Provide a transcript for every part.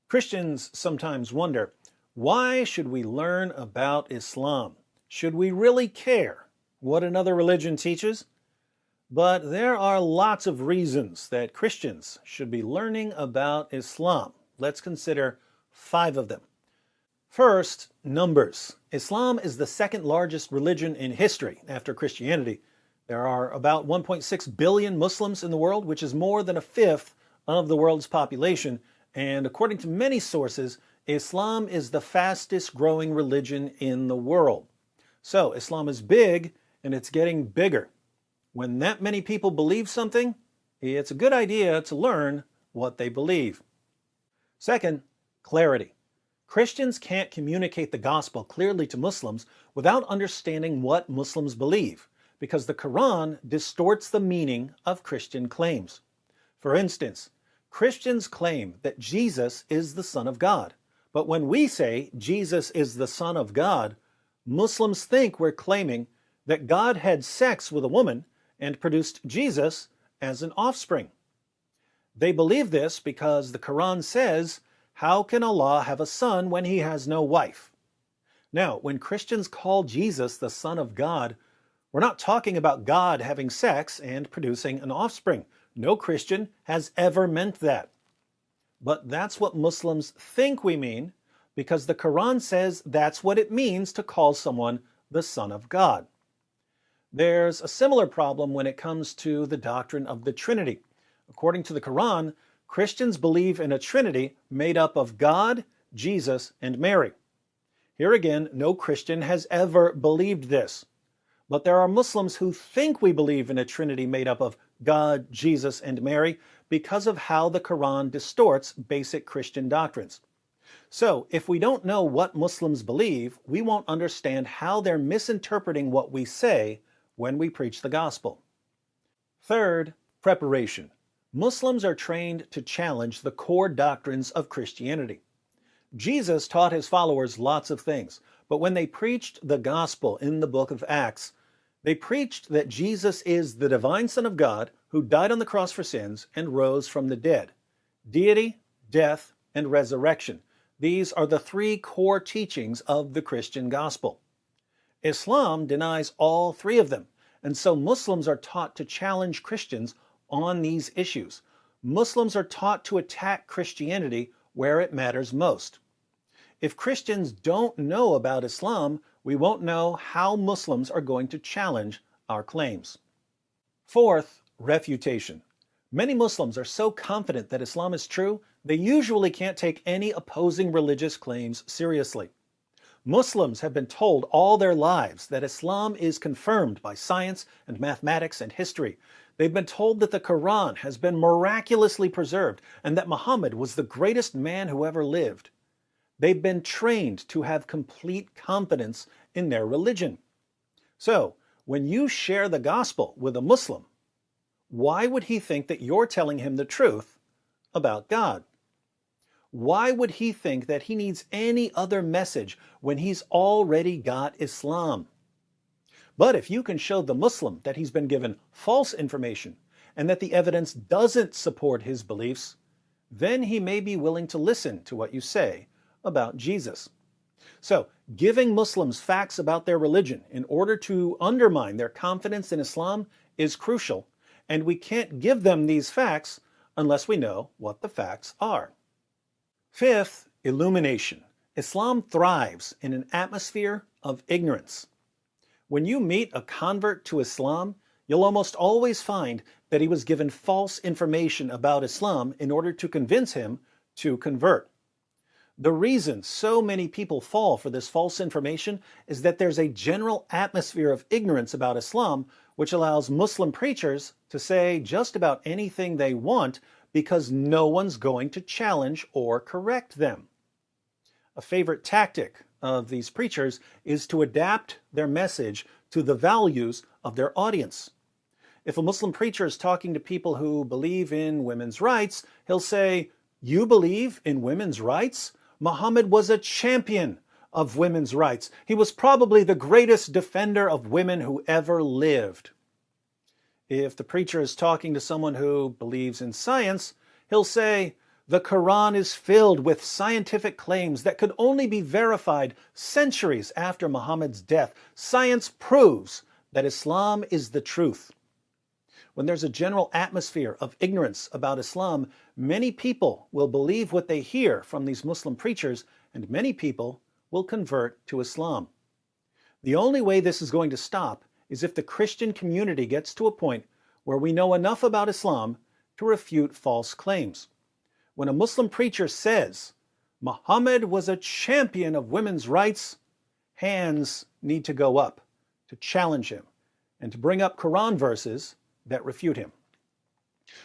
Christians sometimes wonder, why should we learn about Islam? Should we really care what another religion teaches? But there are lots of reasons that Christians should be learning about Islam. Let's consider 5 of them. First, numbers. Islam is the second largest religion in history after Christianity. There are about 1.6 billion Muslims in the world, which is more than a fifth of the world's population. And according to many sources, Islam is the fastest growing religion in the world. So Islam is big and it's getting bigger. When that many people believe something, it's a good idea to learn what they believe. Second, clarity. Christians can't communicate the gospel clearly to Muslims without understanding what Muslims believe, because the Quran distorts the meaning of Christian claims. For instance, Christians claim that Jesus is the Son of God. But when we say Jesus is the Son of God, Muslims think we're claiming that God had sex with a woman and produced Jesus as an offspring. They believe this because the Quran says, "How can Allah have a son when he has no wife?" Now, when Christians call Jesus the Son of God, we're not talking about God having sex and producing an offspring. No Christian has ever meant that. But that's what Muslims think we mean because the Quran says that's what it means to call someone the Son of God. There's a similar problem when it comes to the doctrine of the Trinity. According to the Quran, Christians believe in a Trinity made up of God, Jesus, and Mary. Here again, no Christian has ever believed this. But there are Muslims who think we believe in a Trinity made up of God, Jesus, and Mary because of how the Quran distorts basic Christian doctrines. So, if we don't know what Muslims believe, we won't understand how they're misinterpreting what we say when we preach the gospel. Third, preparation. Muslims are trained to challenge the core doctrines of Christianity. Jesus taught his followers lots of things, but when they preached the gospel in the book of Acts, they preached that Jesus is the divine Son of God who died on the cross for sins and rose from the dead. Deity, death, and resurrection. These are the 3 core teachings of the Christian gospel. Islam denies all 3 of them, and so Muslims are taught to challenge Christians on these issues. Muslims are taught to attack Christianity where it matters most. If Christians don't know about Islam, we won't know how Muslims are going to challenge our claims. Fourth, refutation. Many Muslims are so confident that Islam is true, they usually can't take any opposing religious claims seriously. Muslims have been told all their lives that Islam is confirmed by science and mathematics and history. They've been told that the Quran has been miraculously preserved and that Muhammad was the greatest man who ever lived. They've been trained to have complete confidence in their religion. So, when you share the gospel with a Muslim, why would he think that you're telling him the truth about God? Why would he think that he needs any other message when he's already got Islam? But if you can show the Muslim that he's been given false information and that the evidence doesn't support his beliefs, then he may be willing to listen to what you say about Jesus. So, giving Muslims facts about their religion in order to undermine their confidence in Islam is crucial, and we can't give them these facts unless we know what the facts are. Fifth, illumination. Islam thrives in an atmosphere of ignorance. When you meet a convert to Islam, you'll almost always find that he was given false information about Islam in order to convince him to convert. The reason so many people fall for this false information is that there's a general atmosphere of ignorance about Islam, which allows Muslim preachers to say just about anything they want because no one's going to challenge or correct them. A favorite tactic of these preachers is to adapt their message to the values of their audience. If a Muslim preacher is talking to people who believe in women's rights, he'll say, "You believe in women's rights? Muhammad was a champion of women's rights. He was probably the greatest defender of women who ever lived." If the preacher is talking to someone who believes in science, he'll say, The Quran is filled with scientific claims that could only be verified centuries after Muhammad's death. Science proves that Islam is the truth. When there's a general atmosphere of ignorance about Islam, many people will believe what they hear from these Muslim preachers, and many people will convert to Islam. The only way this is going to stop is if the Christian community gets to a point where we know enough about Islam to refute false claims. When a Muslim preacher says, Muhammad was a champion of women's rights, hands need to go up to challenge him and to bring up Quran verses that refute him.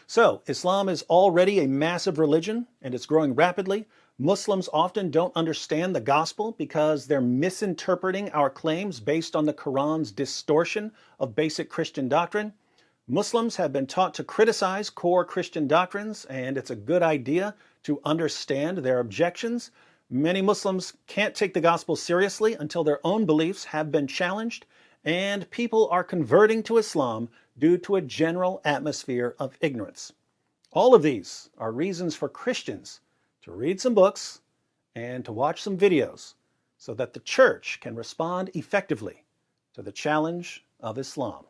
So, Islam is already a massive religion and it's growing rapidly. Muslims often don't understand the gospel because they're misinterpreting our claims based on the Quran's distortion of basic Christian doctrine. Muslims have been taught to criticize core Christian doctrines, and it's a good idea to understand their objections. Many Muslims can't take the gospel seriously until their own beliefs have been challenged, and people are converting to Islam due to a general atmosphere of ignorance. All of these are reasons for Christians to read some books and to watch some videos so that the church can respond effectively to the challenge of Islam.